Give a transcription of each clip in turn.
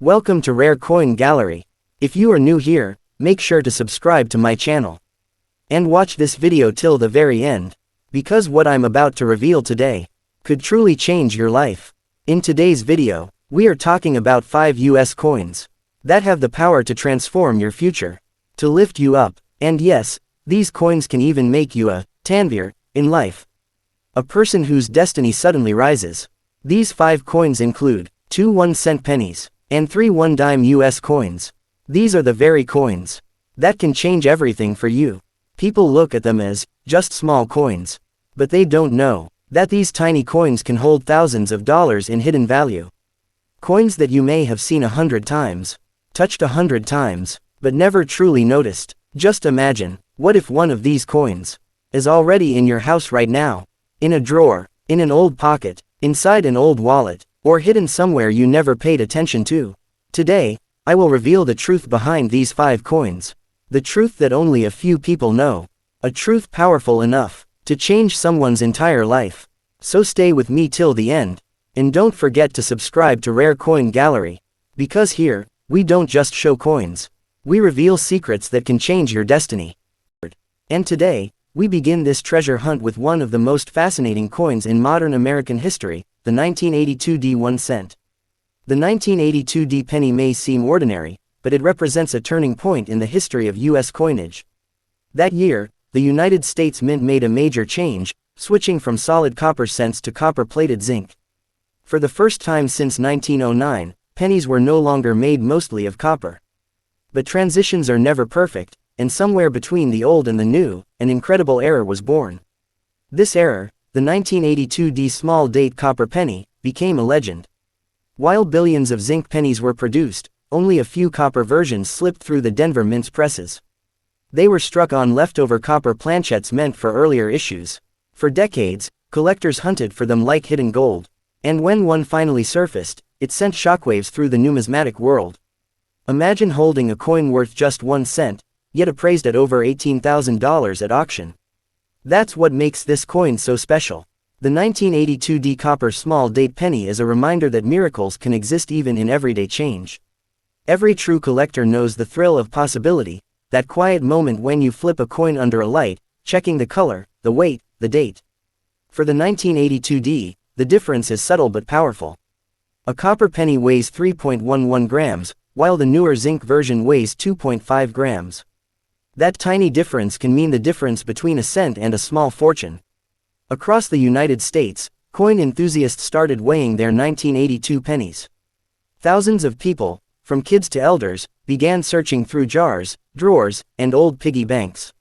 Welcome to Rare Coin Gallery. If you are new here, make sure to subscribe to my channel. And watch this video till the very end, because what I'm about to reveal today could truly change your life. In today's video, we are talking about 5 US coins that have the power to transform your future, to lift you up, and yes, these coins can even make you a tanvier in life. A person whose destiny suddenly rises. These 5 coins include 2 1-cent pennies and 3 1-dime US coins. These are the very coins that can change everything for you. People look at them as just small coins, but they don't know that these tiny coins can hold thousands of dollars in hidden value. Coins that you may have seen 100 times, touched 100 times, but never truly noticed. Just imagine, what if one of these coins is already in your house right now, in a drawer, in an old pocket, inside an old wallet, or hidden somewhere you never paid attention to. Today, I will reveal the truth behind these 5 coins. The truth that only a few people know. A truth powerful enough to change someone's entire life. So stay with me till the end. And don't forget to subscribe to Rare Coin Gallery. Because here, we don't just show coins. We reveal secrets that can change your destiny. And today, we begin this treasure hunt with one of the most fascinating coins in modern American history, the 1982 D 1 cent. The 1982 D penny may seem ordinary, but it represents a turning point in the history of US coinage. That year, the United States Mint made a major change, switching from solid copper cents to copper-plated zinc. For the first time since 1909, pennies were no longer made mostly of copper. But transitions are never perfect, and somewhere between the old and the new, an incredible error was born. This error, the 1982 D small date copper penny, became a legend. While billions of zinc pennies were produced, only a few copper versions slipped through the Denver Mint's presses. They were struck on leftover copper planchettes meant for earlier issues. For decades, collectors hunted for them like hidden gold. And when one finally surfaced, it sent shockwaves through the numismatic world. Imagine holding a coin worth just 1 cent, yet appraised at over $18,000 at auction. That's what makes this coin so special. The 1982 D copper small date penny is a reminder that miracles can exist even in everyday change. Every true collector knows the thrill of possibility, that quiet moment when you flip a coin under a light, checking the color, the weight, the date. For the 1982 D, the difference is subtle but powerful. A copper penny weighs 3.11 grams, while the newer zinc version weighs 2.5 grams. That tiny difference can mean the difference between a cent and a small fortune. Across the United States, coin enthusiasts started weighing their 1982 pennies. Thousands of people, from kids to elders, began searching through jars, drawers, and old piggy banks.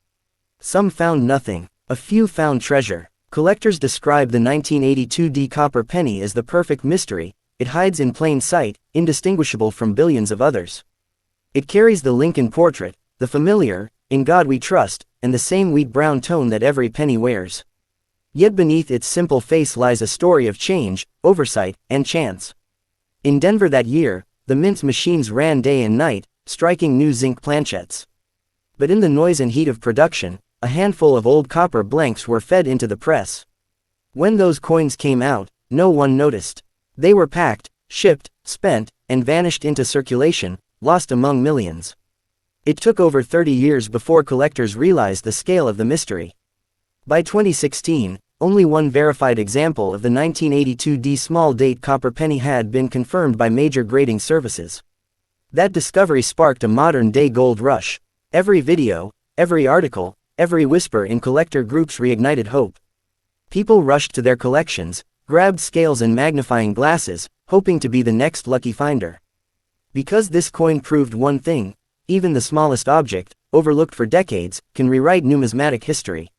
Some found nothing. A few found treasure. Collectors describe the 1982 D copper penny as the perfect mystery. It hides in plain sight, indistinguishable from billions of others. It carries the Lincoln portrait, the familiar, "In God We Trust," and the same wheat-brown tone that every penny wears. Yet beneath its simple face lies a story of change, oversight, and chance. In Denver that year, the Mint's machines ran day and night, striking new zinc planchettes. But in the noise and heat of production, a handful of old copper blanks were fed into the press. When those coins came out, no one noticed. They were packed, shipped, spent, and vanished into circulation, lost among millions. It took over 30 years before collectors realized the scale of the mystery. By 2016, only one verified example of the 1982 D small date copper penny had been confirmed by major grading services. That discovery sparked a modern-day gold rush. Every video, every article, every whisper in collector groups reignited hope. People rushed to their collections, grabbed scales and magnifying glasses, hoping to be the next lucky finder. Because this coin proved one thing: even the smallest object, overlooked for decades, can rewrite numismatic history.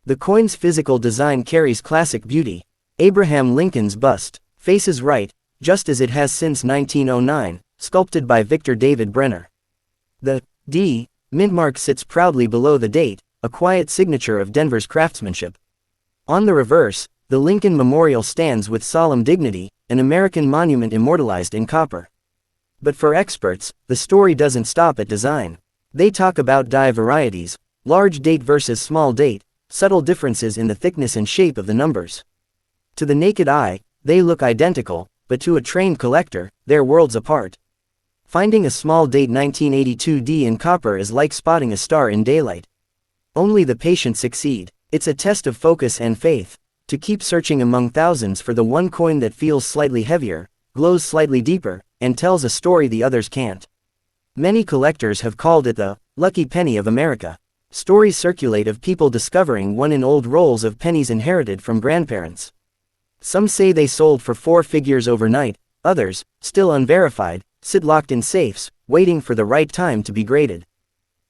The coin's physical design carries classic beauty. Abraham Lincoln's bust faces right, just as it has since 1909, sculpted by Victor David Brenner. The D Mintmark sits proudly below the date, a quiet signature of Denver's craftsmanship. On the reverse, the Lincoln Memorial stands with solemn dignity, an American monument immortalized in copper. But for experts, the story doesn't stop at design. They talk about die varieties, large date versus small date, subtle differences in the thickness and shape of the numbers. To the naked eye, they look identical, but to a trained collector, they're worlds apart. Finding a small date 1982D in copper is like spotting a star in daylight. Only the patient succeed. It's a test of focus and faith, to keep searching among thousands for the one coin that feels slightly heavier, glows slightly deeper, and tells a story the others can't. Many collectors have called it the lucky penny of America. Stories circulate of people discovering one in old rolls of pennies inherited from grandparents. Some say they sold for 4 figures overnight, others, still unverified, sit locked in safes, waiting for the right time to be graded.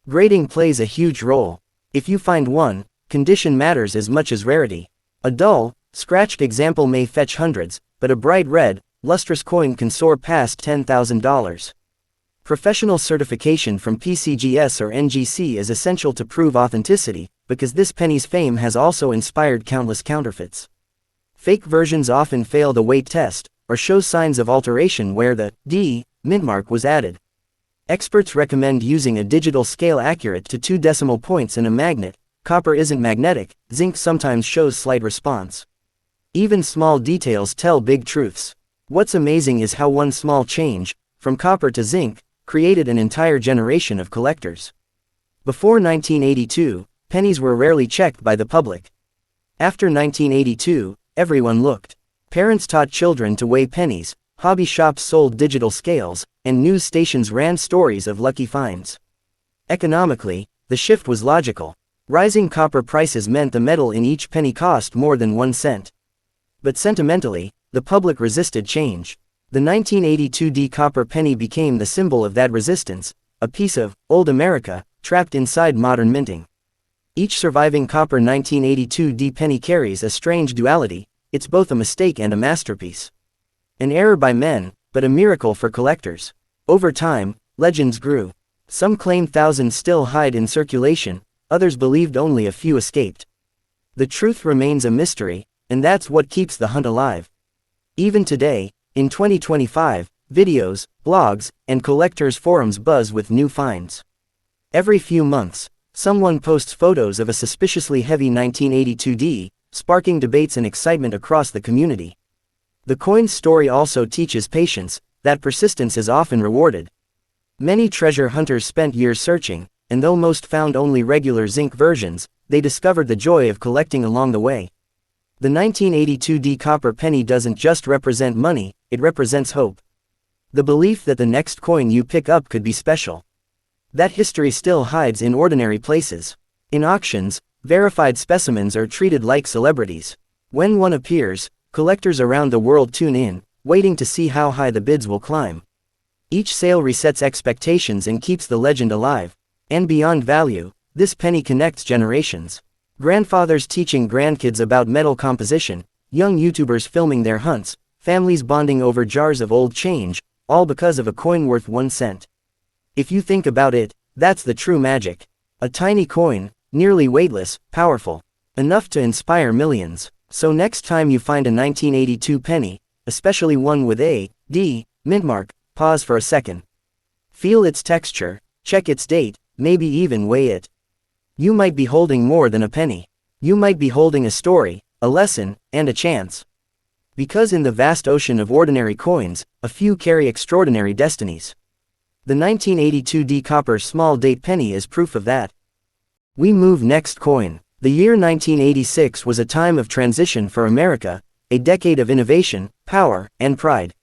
Grading plays a huge role. If you find one, condition matters as much as rarity. A dull, scratched example may fetch hundreds, but a bright red, lustrous coin can soar past $10,000. Professional certification from PCGS or NGC is essential to prove authenticity, because this penny's fame has also inspired countless counterfeits. Fake versions often fail the weight test, or show signs of alteration where the D Mintmark was added. Experts recommend using a digital scale accurate to 2 decimal points and a magnet. Copper isn't magnetic, zinc sometimes shows slight response. Even small details tell big truths. What's amazing is how one small change, from copper to zinc, created an entire generation of collectors. Before 1982, pennies were rarely checked by the public. After 1982, everyone looked. Parents taught children to weigh pennies, hobby shops sold digital scales, and news stations ran stories of lucky finds. Economically, the shift was logical. Rising copper prices meant the metal in each penny cost more than 1 cent. But sentimentally, the public resisted change. The 1982D copper penny became the symbol of that resistance, a piece of old America, trapped inside modern minting. Each surviving copper 1982D penny carries a strange duality. It's both a mistake and a masterpiece. An error by men, but a miracle for collectors. Over time, legends grew. Some claim thousands still hide in circulation, others believed only a few escaped. The truth remains a mystery, and that's what keeps the hunt alive. Even today, in 2025, videos, blogs, and collectors' forums buzz with new finds. Every few months, someone posts photos of a suspiciously heavy 1982D, sparking debates and excitement across the community. The coin's story also teaches patience, that persistence is often rewarded. Many treasure hunters spent years searching, and though most found only regular zinc versions, they discovered the joy of collecting along the way. The 1982D copper penny doesn't just represent money, it represents hope. The belief that the next coin you pick up could be special. That history still hides in ordinary places. In auctions, verified specimens are treated like celebrities. When one appears, collectors around the world tune in, waiting to see how high the bids will climb. Each sale resets expectations and keeps the legend alive. And beyond value, this penny connects generations. Grandfathers teaching grandkids about metal composition, young YouTubers filming their hunts, families bonding over jars of old change, all because of a coin worth 1 cent. If you think about it, that's the true magic. A tiny coin, nearly weightless, powerful, enough to inspire millions. So next time you find a 1982 penny, especially one with a D Mintmark, pause for a second. Feel its texture, check its date, maybe even weigh it. You might be holding more than a penny. You might be holding a story, a lesson, and a chance. Because in the vast ocean of ordinary coins, a few carry extraordinary destinies. The 1982D copper small date penny is proof of that. We move next coin. The year 1986 was a time of transition for America, a decade of innovation, power, and pride.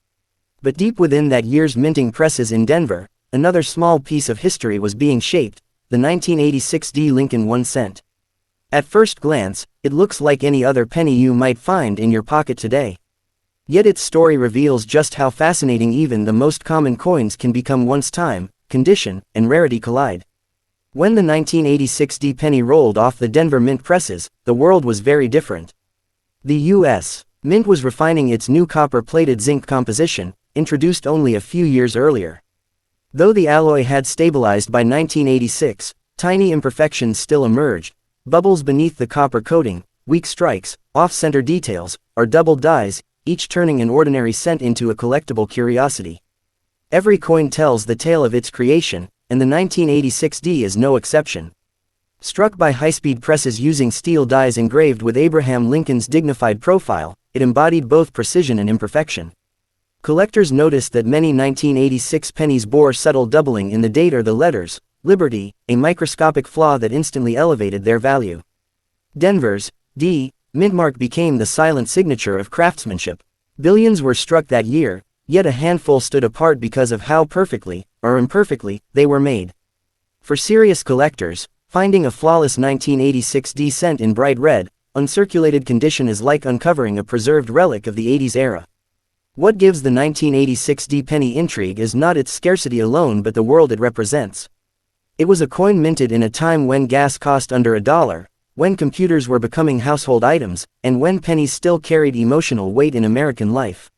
But deep within that year's minting presses in Denver, another small piece of history was being shaped, the 1986D Lincoln 1 cent. At first glance, it looks like any other penny you might find in your pocket today. Yet its story reveals just how fascinating even the most common coins can become once time, condition, and rarity collide. When the 1986D penny rolled off the Denver Mint presses, the world was very different. The U.S. Mint was refining its new copper-plated zinc composition, introduced only a few years earlier. Though the alloy had stabilized by 1986, tiny imperfections still emerged, bubbles beneath the copper coating, weak strikes, off-center details, or doubled dies, each turning an ordinary cent into a collectible curiosity. Every coin tells the tale of its creation, and the 1986D is no exception. Struck by high-speed presses using steel dies engraved with Abraham Lincoln's dignified profile, it embodied both precision and imperfection. Collectors noticed that many 1986 pennies bore subtle doubling in the date or the letters, Liberty, a microscopic flaw that instantly elevated their value. Denver's D. Mintmark became the silent signature of craftsmanship. Billions were struck that year, yet a handful stood apart because of how perfectly, or imperfectly, they were made. For serious collectors, finding a flawless 1986 D cent in bright red, uncirculated condition is like uncovering a preserved relic of the 80s era. What gives the 1986 D penny intrigue is not its scarcity alone but the world it represents. It was a coin minted in a time when gas cost under $1, when computers were becoming household items, and when pennies still carried emotional weight in American life.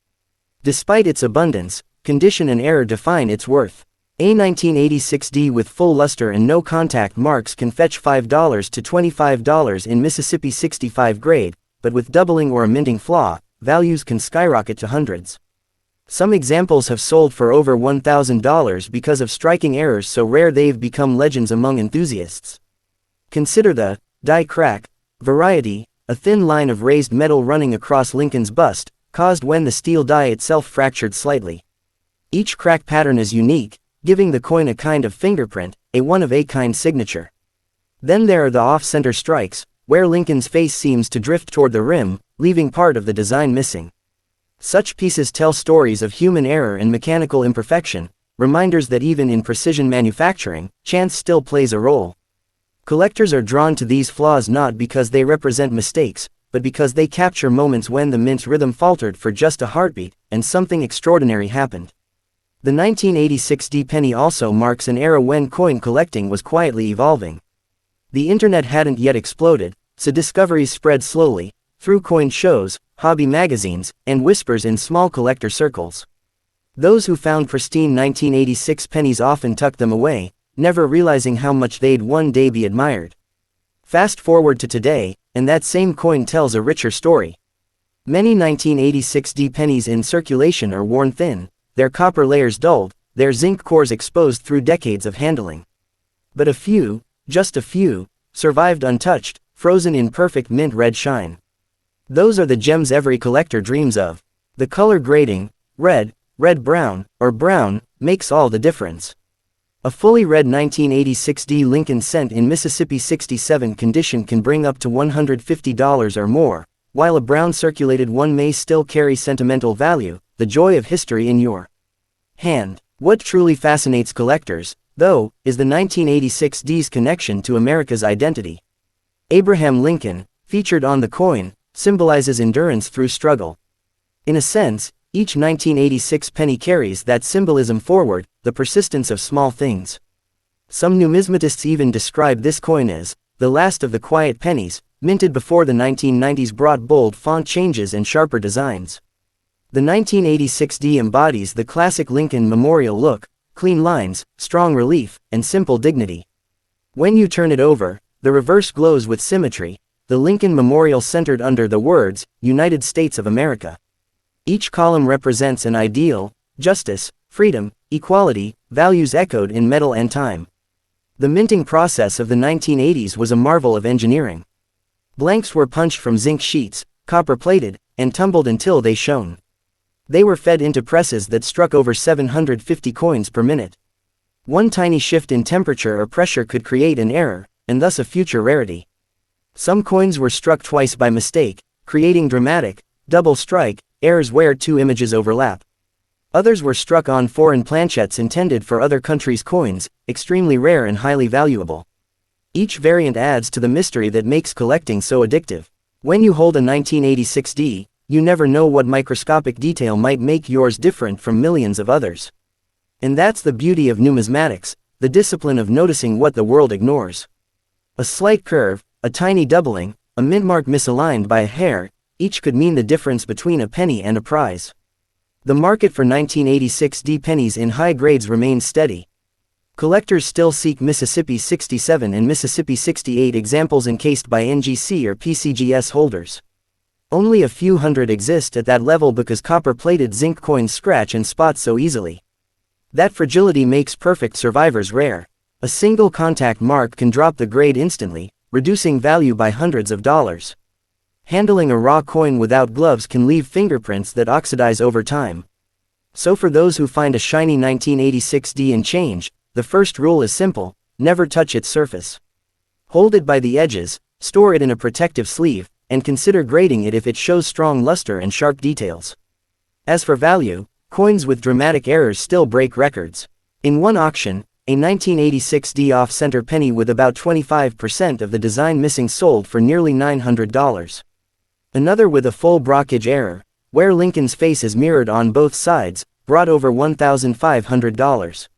Despite its abundance, condition and error define its worth. A 1986 D with full luster and no contact marks can fetch $5 to $25 in Mississippi 65 grade, but with doubling or a minting flaw, values can skyrocket to hundreds. Some examples have sold for over $1,000 because of striking errors so rare they've become legends among enthusiasts. Consider the die crack variety, a thin line of raised metal running across Lincoln's bust, caused when the steel die itself fractured slightly. Each crack pattern is unique, giving the coin a kind of fingerprint, a one-of-a-kind signature. Then there are the off-center strikes, where Lincoln's face seems to drift toward the rim, leaving part of the design missing. Such pieces tell stories of human error and mechanical imperfection, reminders that even in precision manufacturing, chance still plays a role. Collectors are drawn to these flaws not because they represent mistakes, but because they capture moments when the mint's rhythm faltered for just a heartbeat, and something extraordinary happened. The 1986 D penny also marks an era when coin collecting was quietly evolving. The internet hadn't yet exploded, so discoveries spread slowly, through coin shows, hobby magazines, and whispers in small collector circles. Those who found pristine 1986 pennies often tucked them away, never realizing how much they'd one day be admired. Fast forward to today, and that same coin tells a richer story. Many 1986 D pennies in circulation are worn thin, their copper layers dulled, their zinc cores exposed through decades of handling. But a few, just a few, survived untouched, frozen in perfect mint red shine. Those are the gems every collector dreams of. The color grading, red, red-brown, or brown, makes all the difference. A fully red 1986 D Lincoln cent in Mississippi 67 condition can bring up to $150 or more, while a brown circulated one may still carry sentimental value, the joy of history in your hand. What truly fascinates collectors, though, is the 1986 D's connection to America's identity. Abraham Lincoln, featured on the coin, symbolizes endurance through struggle. In a sense, each 1986 penny carries that symbolism forward, the persistence of small things. Some numismatists even describe this coin as the last of the quiet pennies, minted before the 1990s brought bold font changes and sharper designs. The 1986 D embodies the classic Lincoln Memorial look, clean lines, strong relief, and simple dignity. When you turn it over, the reverse glows with symmetry, the Lincoln Memorial centered under the words, United States of America. Each column represents an ideal, justice, freedom, equality, values echoed in metal and time. The minting process of the 1980s was a marvel of engineering. Blanks were punched from zinc sheets, copper-plated, and tumbled until they shone. They were fed into presses that struck over 750 coins per minute. One tiny shift in temperature or pressure could create an error, and thus a future rarity. Some coins were struck twice by mistake, creating dramatic, double strike, errors where two images overlap. Others were struck on foreign planchettes intended for other countries' coins, extremely rare and highly valuable. Each variant adds to the mystery that makes collecting so addictive. When you hold a 1986 D, you never know what microscopic detail might make yours different from millions of others. And that's the beauty of numismatics, the discipline of noticing what the world ignores. A slight curve, a tiny doubling, a mintmark misaligned by a hair, each could mean the difference between a penny and a prize. The market for 1986 D pennies in high grades remains steady. Collectors still seek Mississippi 67 and Mississippi 68 examples encased by NGC or PCGS holders. Only a few hundred exist at that level because copper-plated zinc coins scratch and spot so easily. That fragility makes perfect survivors rare. A single contact mark can drop the grade instantly, reducing value by hundreds of dollars. Handling a raw coin without gloves can leave fingerprints that oxidize over time. So for those who find a shiny 1986D and change, the first rule is simple: never touch its surface. Hold it by the edges, store it in a protective sleeve, and consider grading it if it shows strong luster and sharp details. As for value, coins with dramatic errors still break records. In one auction, a 1986D off-center penny with about 25% of the design missing sold for nearly $900. Another with a full brockage error, where Lincoln's face is mirrored on both sides, brought over $1,500.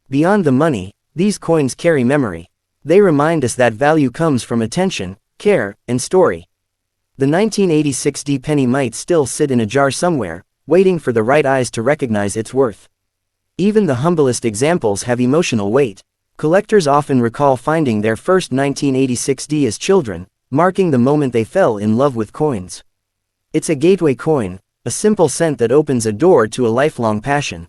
Beyond the money, these coins carry memory. They remind us that value comes from attention, care, and story. The 1986D penny might still sit in a jar somewhere, waiting for the right eyes to recognize its worth. Even the humblest examples have emotional weight. Collectors often recall finding their first 1986D as children, marking the moment they fell in love with coins. It's a gateway coin, a simple cent that opens a door to a lifelong passion.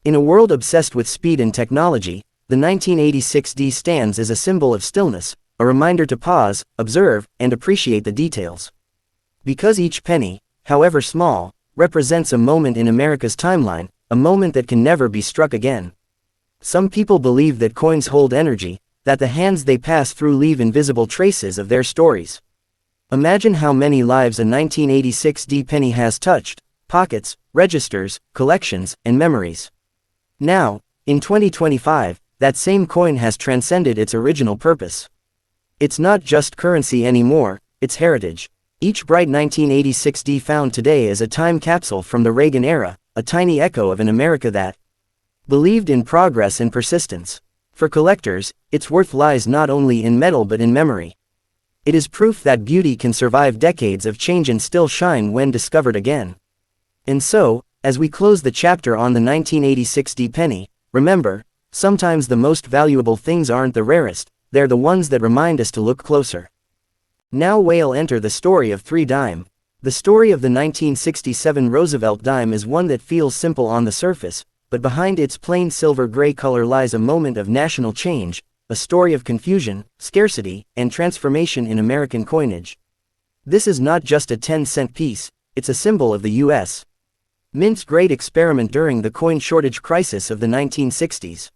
In a world obsessed with speed and technology, the 1986D stands as a symbol of stillness, a reminder to pause, observe, and appreciate the details. Because each penny, however small, represents a moment in America's timeline, a moment that can never be struck again. Some people believe that coins hold energy, that the hands they pass through leave invisible traces of their stories. Imagine how many lives a 1986D penny has touched: pockets, registers, collections, and memories. Now, in 2025, that same coin has transcended its original purpose. It's not just currency anymore, it's heritage. Each bright 1986D found today is a time capsule from the Reagan era, a tiny echo of an America that believed in progress and persistence. For collectors, its worth lies not only in metal but in memory. It is proof that beauty can survive decades of change and still shine when discovered again. And so, as we close the chapter on the 1986D penny, remember, sometimes the most valuable things aren't the rarest, they're the ones that remind us to look closer. Now we'll enter the story of 3 Dime. The story of the 1967 Roosevelt Dime is one that feels simple on the surface, but behind its plain silver-gray color lies a moment of national change, a story of confusion, scarcity, and transformation in American coinage. This is not just a 10-cent piece, it's a symbol of the U.S. Mint's great experiment during the coin shortage crisis of the 1960s.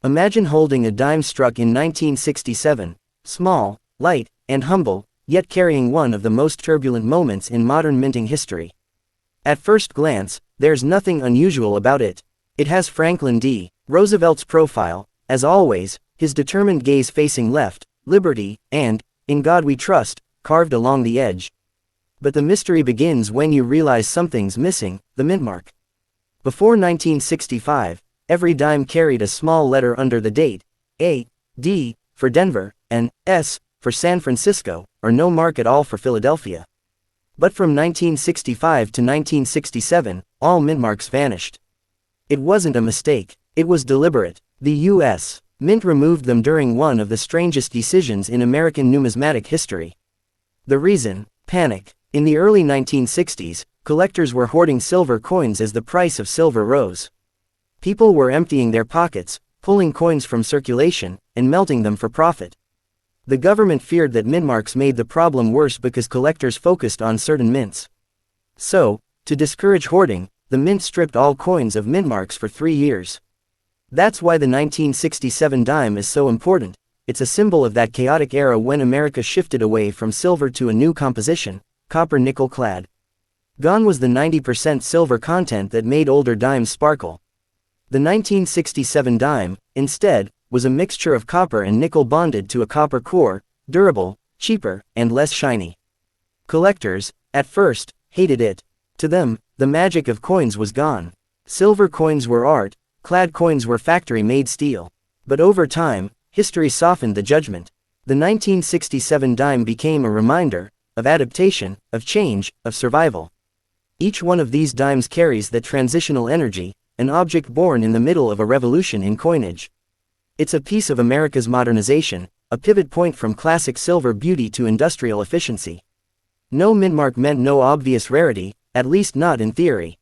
Imagine holding a dime struck in 1967, small, light, and humble, yet carrying one of the most turbulent moments in modern minting history. At first glance, there's nothing unusual about it. It has Franklin D. Roosevelt's profile, as always, his determined gaze facing left, liberty, and, "In God We Trust," carved along the edge. But the mystery begins when you realize something's missing: the Mintmark. Before 1965, every dime carried a small letter under the date: A, D, for Denver, and S, for San Francisco, or no mark at all for Philadelphia. But from 1965 to 1967, all Mintmarks vanished. It wasn't a mistake, it was deliberate. The U.S. Mint removed them during one of the strangest decisions in American numismatic history. The reason? Panic. In the early 1960s, collectors were hoarding silver coins as the price of silver rose. People were emptying their pockets, pulling coins from circulation, and melting them for profit. The government feared that Mintmarks made the problem worse because collectors focused on certain mints. So, to discourage hoarding, the mint stripped all coins of Mintmarks for 3 years. That's why the 1967 dime is so important. It's a symbol of that chaotic era when America shifted away from silver to a new composition: copper nickel clad. Gone was the 90% silver content that made older dimes sparkle. The 1967 dime, instead, was a mixture of copper and nickel bonded to a copper core, durable, cheaper, and less shiny. Collectors, at first, hated it. To them, the magic of coins was gone. Silver coins were art, clad coins were factory-made steel. But over time, history softened the judgment. The 1967 dime became a reminder of adaptation, of change, of survival. Each one of these dimes carries that transitional energy, an object born in the middle of a revolution in coinage. It's a piece of America's modernization, a pivot point from classic silver beauty to industrial efficiency. No Mintmark meant no obvious rarity, at least not in theory.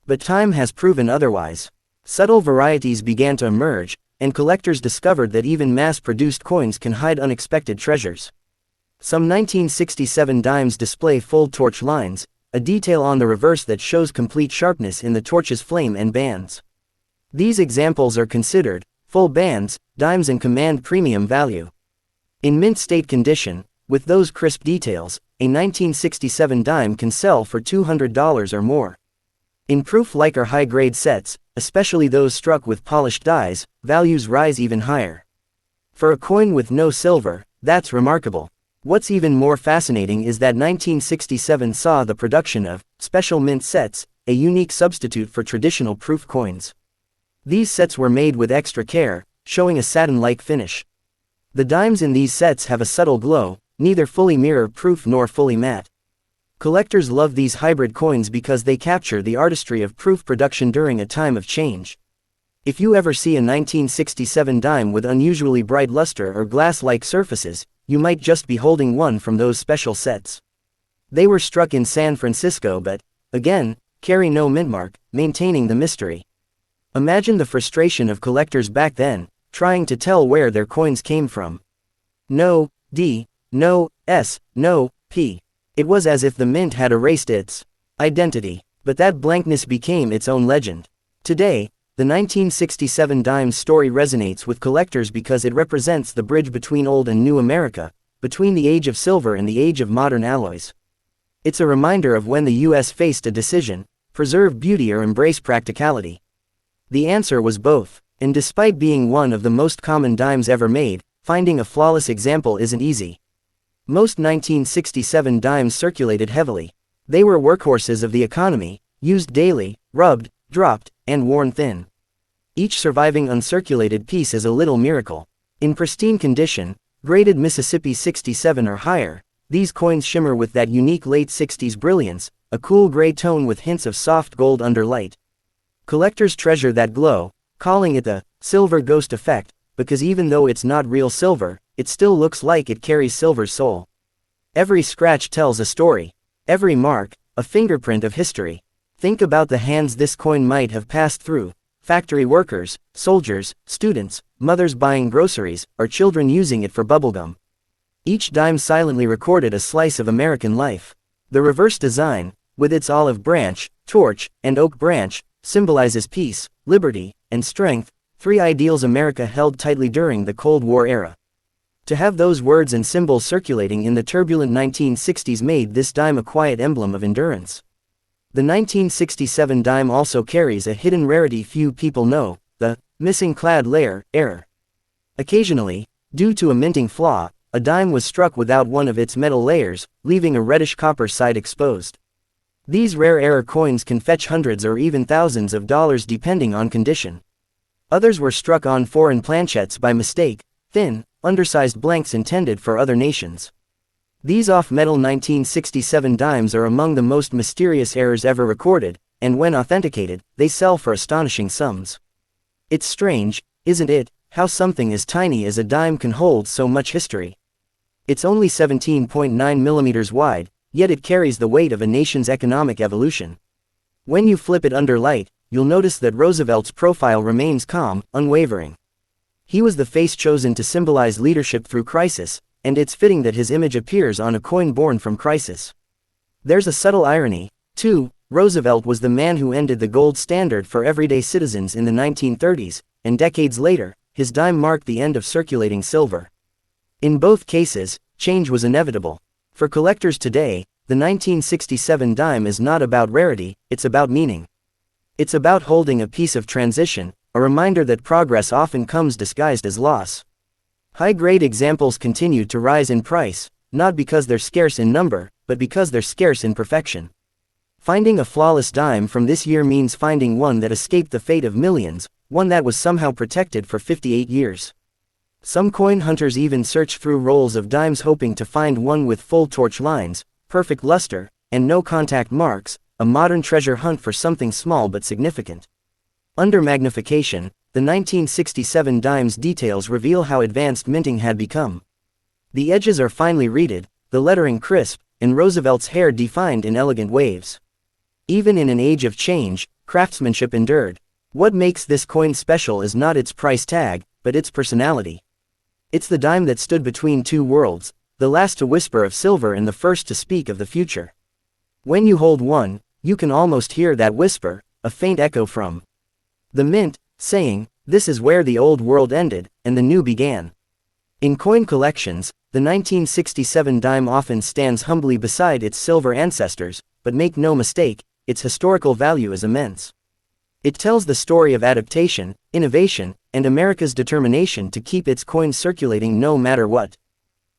But time has proven otherwise. Subtle varieties began to emerge, and collectors discovered that even mass-produced coins can hide unexpected treasures. Some 1967 dimes display full torch lines, a detail on the reverse that shows complete sharpness in the torch's flame and bands. These examples are considered full bands, dimes and command premium value. In mint state condition, with those crisp details, a 1967 dime can sell for $200 or more. In proof-like or high-grade sets, especially those struck with polished dies, values rise even higher. For a coin with no silver, that's remarkable. What's even more fascinating is that 1967 saw the production of special mint sets, a unique substitute for traditional proof coins. These sets were made with extra care, showing a satin-like finish. The dimes in these sets have a subtle glow, neither fully mirror-proof nor fully matte. Collectors love these hybrid coins because they capture the artistry of proof production during a time of change. If you ever see a 1967 dime with unusually bright luster or glass-like surfaces, you might just be holding one from those special sets. They were struck in San Francisco but, again, carry no mintmark, maintaining the mystery. Imagine the frustration of collectors back then, trying to tell where their coins came from. No D, no S, no P. It was as if the mint had erased its identity, but that blankness became its own legend. Today, the 1967 dime's story resonates with collectors because it represents the bridge between old and new America, between the age of silver and the age of modern alloys. It's a reminder of when the US faced a decision: preserve beauty or embrace practicality. The answer was both, and despite being one of the most common dimes ever made, finding a flawless example isn't easy. Most 1967 dimes circulated heavily. They were workhorses of the economy, used daily, rubbed, dropped, and worn thin. Each surviving uncirculated piece is a little miracle. In pristine condition, graded Mississippi 67 or higher, these coins shimmer with that unique late 60s brilliance, a cool gray tone with hints of soft gold under light. Collectors treasure that glow, calling it the silver ghost effect, because even though it's not real silver, it still looks like it carries silver's soul. Every scratch tells a story. Every mark, a fingerprint of history. Think about the hands this coin might have passed through: factory workers, soldiers, students, mothers buying groceries, or children using it for bubblegum. Each dime silently recorded a slice of American life. The reverse design, with its olive branch, torch, and oak branch, symbolizes peace, liberty, and strength, three ideals America held tightly during the Cold War era. To have those words and symbols circulating in the turbulent 1960s made this dime a quiet emblem of endurance. The 1967 dime also carries a hidden rarity few people know: the missing clad layer error. Occasionally, due to a minting flaw, a dime was struck without one of its metal layers, leaving a reddish copper side exposed. These rare error coins can fetch hundreds or even thousands of dollars depending on condition. Others were struck on foreign planchettes by mistake, thin, undersized blanks intended for other nations. These off-metal 1967 dimes are among the most mysterious errors ever recorded, and when authenticated, they sell for astonishing sums. It's strange, isn't it, how something as tiny as a dime can hold so much history. It's only 17.9 millimeters wide, yet it carries the weight of a nation's economic evolution. When you flip it under light, you'll notice that Roosevelt's profile remains calm, unwavering. He was the face chosen to symbolize leadership through crisis, and it's fitting that his image appears on a coin born from crisis. There's a subtle irony, too. Roosevelt was the man who ended the gold standard for everyday citizens in the 1930s, and decades later, his dime marked the end of circulating silver. In both cases, change was inevitable. For collectors today, the 1967 dime is not about rarity, it's about meaning. It's about holding a piece of transition, a reminder that progress often comes disguised as loss. High-grade examples continue to rise in price, not because they're scarce in number, but because they're scarce in perfection. Finding a flawless dime from this year means finding one that escaped the fate of millions, one that was somehow protected for 58 years. Some coin hunters even search through rolls of dimes hoping to find one with full torch lines, perfect luster, and no contact marks, a modern treasure hunt for something small but significant. Under magnification, the 1967 dime's details reveal how advanced minting had become. The edges are finely reeded, the lettering crisp, and Roosevelt's hair defined in elegant waves. Even in an age of change, craftsmanship endured. What makes this coin special is not its price tag, but its personality. It's the dime that stood between two worlds, the last to whisper of silver and the first to speak of the future. When you hold one, you can almost hear that whisper, a faint echo from the mint, saying, "This is where the old world ended, and the new began." In coin collections, the 1967 dime often stands humbly beside its silver ancestors, but make no mistake, its historical value is immense. It tells the story of adaptation, innovation, and America's determination to keep its coins circulating no matter what.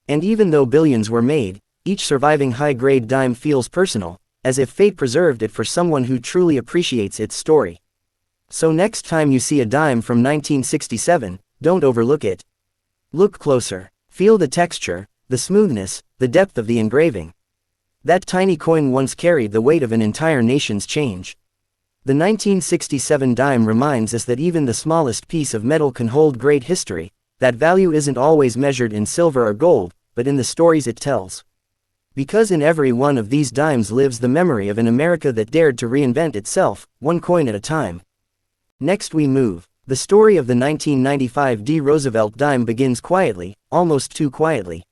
And even though billions were made, each surviving high-grade dime feels personal, as if fate preserved it for someone who truly appreciates its story. So next time you see a dime from 1967, don't overlook it. Look closer. Feel the texture, the smoothness, the depth of the engraving. That tiny coin once carried the weight of an entire nation's change. The 1967 dime reminds us that even the smallest piece of metal can hold great history, that value isn't always measured in silver or gold, but in the stories it tells. Because in every one of these dimes lives the memory of an America that dared to reinvent itself, one coin at a time. Next we move. The story of the 1995 Roosevelt Dime begins quietly, almost too quietly.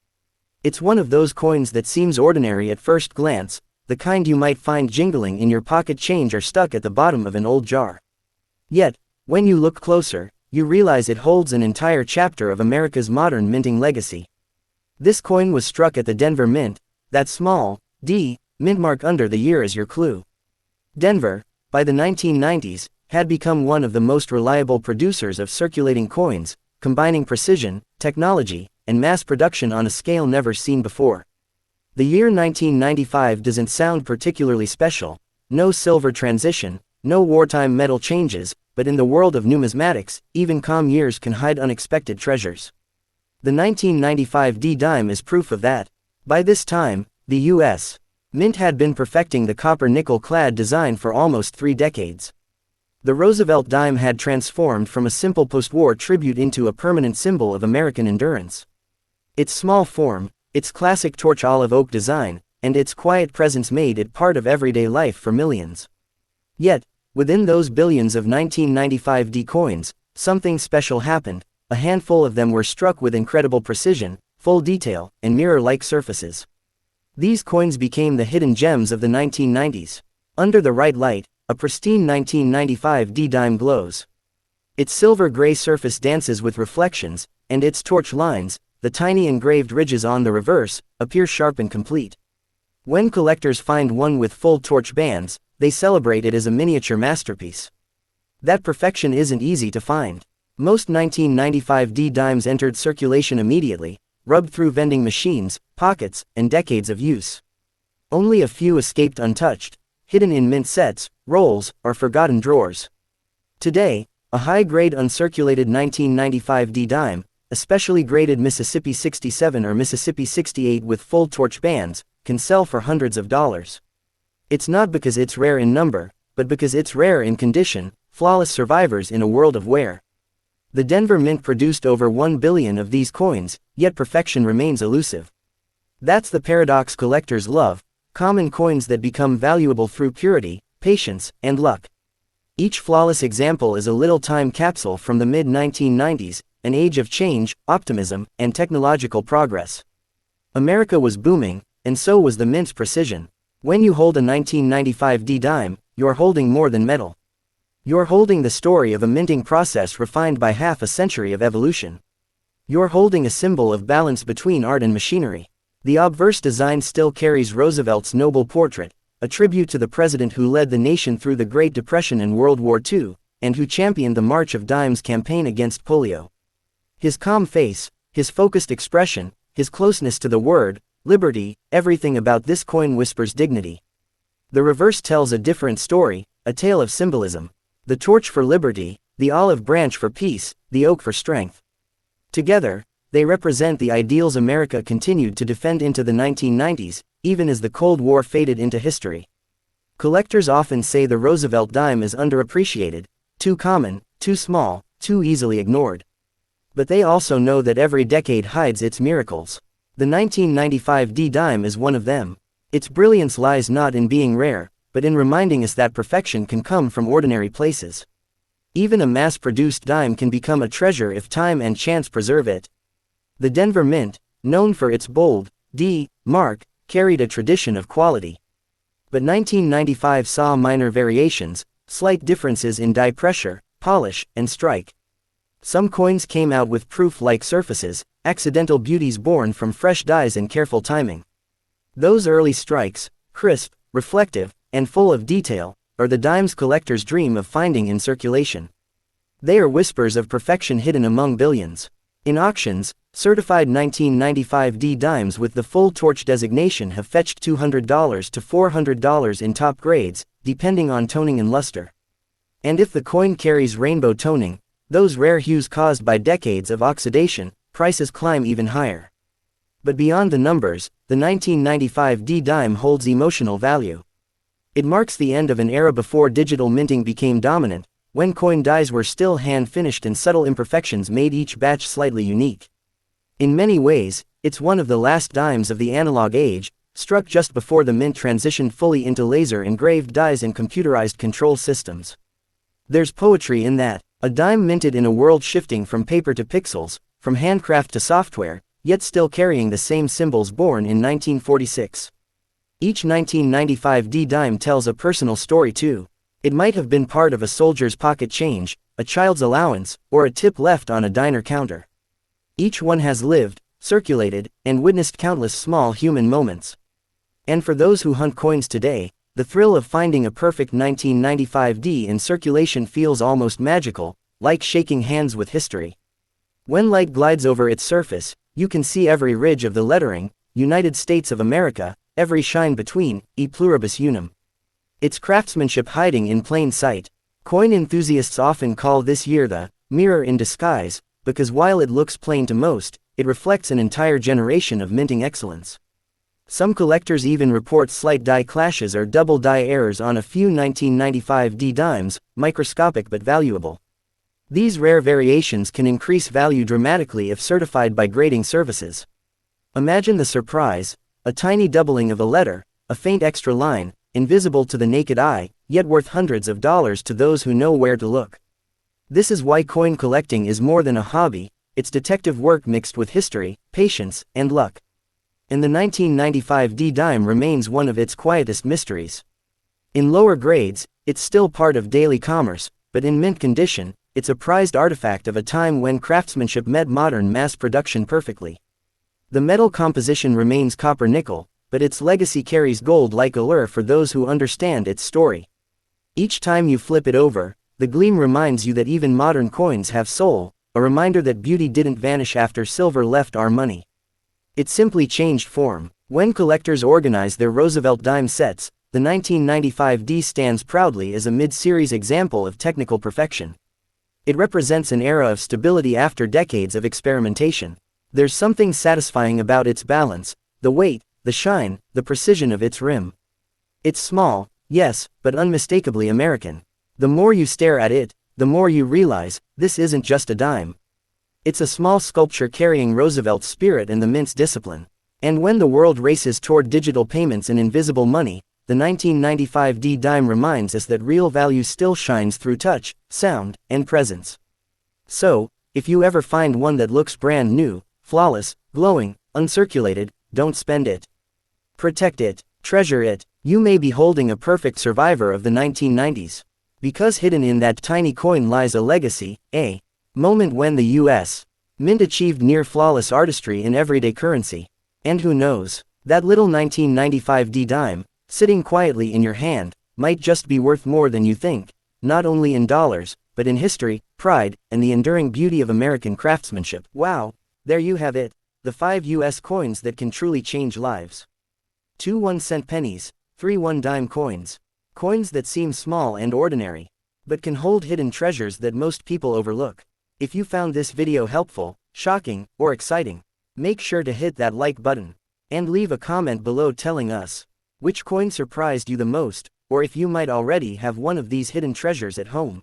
It's one of those coins that seems ordinary at first glance, the kind you might find jingling in your pocket change or stuck at the bottom of an old jar. Yet, when you look closer, you realize it holds an entire chapter of America's modern minting legacy. This coin was struck at the Denver Mint, that small, D, Mintmark under the year is your clue. Denver, by the 1990s, had become one of the most reliable producers of circulating coins, combining precision, technology, and mass production on a scale never seen before. The year 1995 doesn't sound particularly special, no silver transition, no wartime metal changes, but in the world of numismatics, even calm years can hide unexpected treasures. The 1995 dime is proof of that. By this time, the U.S. Mint had been perfecting the copper-nickel-clad design for almost 3 decades. The Roosevelt Dime had transformed from a simple post-war tribute into a permanent symbol of American endurance. Its small form, its classic torch olive oak design, and its quiet presence made it part of everyday life for millions. Yet, within those billions of 1995 coins, something special happened. A handful of them were struck with incredible precision, full detail, and mirror-like surfaces. These coins became the hidden gems of the 1990s. Under the right light, a pristine 1995 dime glows. Its silver-gray surface dances with reflections, and its torch lines, the tiny engraved ridges on the reverse, appear sharp and complete. When collectors find one with full torch bands, they celebrate it as a miniature masterpiece. That perfection isn't easy to find. Most 1995 dimes entered circulation immediately, rubbed through vending machines, pockets, and decades of use. Only a few escaped untouched, hidden in mint sets, rolls, or forgotten drawers. Today, a high-grade uncirculated 1995 dime, especially graded Mississippi 67 or Mississippi 68 with full torch bands, can sell for hundreds of dollars. It's not because it's rare in number, but because it's rare in condition, flawless survivors in a world of wear. The Denver Mint produced over 1 billion of these coins, yet perfection remains elusive. That's the paradox collectors love, common coins that become valuable through purity, patience, and luck. Each flawless example is a little time capsule from the mid-1990s, an age of change, optimism, and technological progress. America was booming, and so was the mint's precision. When you hold a 1995 dime, you're holding more than metal. You're holding the story of a minting process refined by half a century of evolution. You're holding a symbol of balance between art and machinery. The obverse design still carries Roosevelt's noble portrait, a tribute to the president who led the nation through the Great Depression and World War II, and who championed the March of Dimes campaign against polio. His calm face, his focused expression, his closeness to the word, liberty, everything about this coin whispers dignity. The reverse tells a different story, a tale of symbolism. The torch for liberty, the olive branch for peace, the oak for strength. Together, they represent the ideals America continued to defend into the 1990s, even as the Cold War faded into history. Collectors often say the Roosevelt dime is underappreciated, too common, too small, too easily ignored. But they also know that every decade hides its miracles. The 1995 dime is one of them. Its brilliance lies not in being rare, but in reminding us that perfection can come from ordinary places. Even a mass-produced dime can become a treasure if time and chance preserve it. The Denver Mint, known for its bold, D mark, carried a tradition of quality. But 1995 saw minor variations, slight differences in die pressure, polish, and strike. Some coins came out with proof-like surfaces, accidental beauties born from fresh dies and careful timing. Those early strikes, crisp, reflective, and full of detail, are the dimes collectors dream of finding in circulation. They are whispers of perfection hidden among billions. In auctions, certified 1995 D dimes with the full torch designation have fetched $200 to $400 in top grades, depending on toning and luster. And if the coin carries rainbow toning, those rare hues caused by decades of oxidation, prices climb even higher. But beyond the numbers, the 1995 D dime holds emotional value. It marks the end of an era before digital minting became dominant, when coin dies were still hand-finished and subtle imperfections made each batch slightly unique. In many ways, it's one of the last dimes of the analog age, struck just before the mint transitioned fully into laser-engraved dies and computerized control systems. There's poetry in that, a dime minted in a world shifting from paper to pixels, from handcraft to software, yet still carrying the same symbols born in 1946. Each 1995 D dime tells a personal story too. It might have been part of a soldier's pocket change, a child's allowance, or a tip left on a diner counter. Each one has lived, circulated, and witnessed countless small human moments. And for those who hunt coins today, the thrill of finding a perfect 1995 D in circulation feels almost magical, like shaking hands with history. When light glides over its surface, you can see every ridge of the lettering, United States of America, every shine between, e pluribus unum. Its craftsmanship hiding in plain sight. Coin enthusiasts often call this year the mirror in disguise, because while it looks plain to most, it reflects an entire generation of minting excellence. Some collectors even report slight die clashes or double die errors on a few 1995 D dimes, microscopic but valuable. These rare variations can increase value dramatically if certified by grading services. Imagine the surprise, a tiny doubling of a letter, a faint extra line, invisible to the naked eye, yet worth hundreds of dollars to those who know where to look. This is why coin collecting is more than a hobby, it's detective work mixed with history, patience, and luck. And the 1995 D dime remains one of its quietest mysteries. In lower grades, it's still part of daily commerce, but in mint condition, it's a prized artifact of a time when craftsmanship met modern mass production perfectly. The metal composition remains copper-nickel, but its legacy carries gold-like allure for those who understand its story. Each time you flip it over, the gleam reminds you that even modern coins have soul, a reminder that beauty didn't vanish after silver left our money. It simply changed form. When collectors organize their Roosevelt Dime sets, the 1995 D stands proudly as a mid-series example of technical perfection. It represents an era of stability after decades of experimentation. There's something satisfying about its balance, the weight, the shine, the precision of its rim. It's small, yes, but unmistakably American. The more you stare at it, the more you realize, this isn't just a dime. It's a small sculpture carrying Roosevelt's spirit and the mint's discipline. And when the world races toward digital payments and invisible money, the 1995 D dime reminds us that real value still shines through touch, sound, and presence. So, if you ever find one that looks brand new, flawless, glowing, uncirculated, don't spend it. Protect it, treasure it. You may be holding a perfect survivor of the 1990s. Because hidden in that tiny coin lies a legacy, a moment when the U.S. Mint achieved near-flawless artistry in everyday currency. And who knows, that little 1995 D dime, sitting quietly in your hand, might just be worth more than you think, not only in dollars, but in history, pride, and the enduring beauty of American craftsmanship. Wow, there you have it, the 5 U.S. coins that can truly change lives. 2 1-cent pennies, 3 1-dime coins. Coins that seem small and ordinary, but can hold hidden treasures that most people overlook. If you found this video helpful, shocking, or exciting, make sure to hit that like button, and leave a comment below telling us which coin surprised you the most, or if you might already have one of these hidden treasures at home.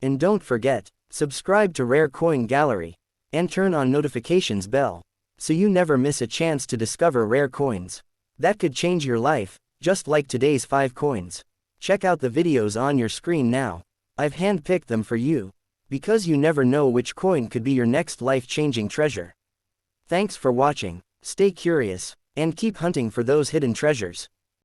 And don't forget, subscribe to Rare Coin Gallery, and turn on notifications bell, so you never miss a chance to discover rare coins that could change your life, just like today's 5 coins. Check out the videos on your screen now. I've handpicked them for you, because you never know which coin could be your next life-changing treasure. Thanks for watching, stay curious, and keep hunting for those hidden treasures.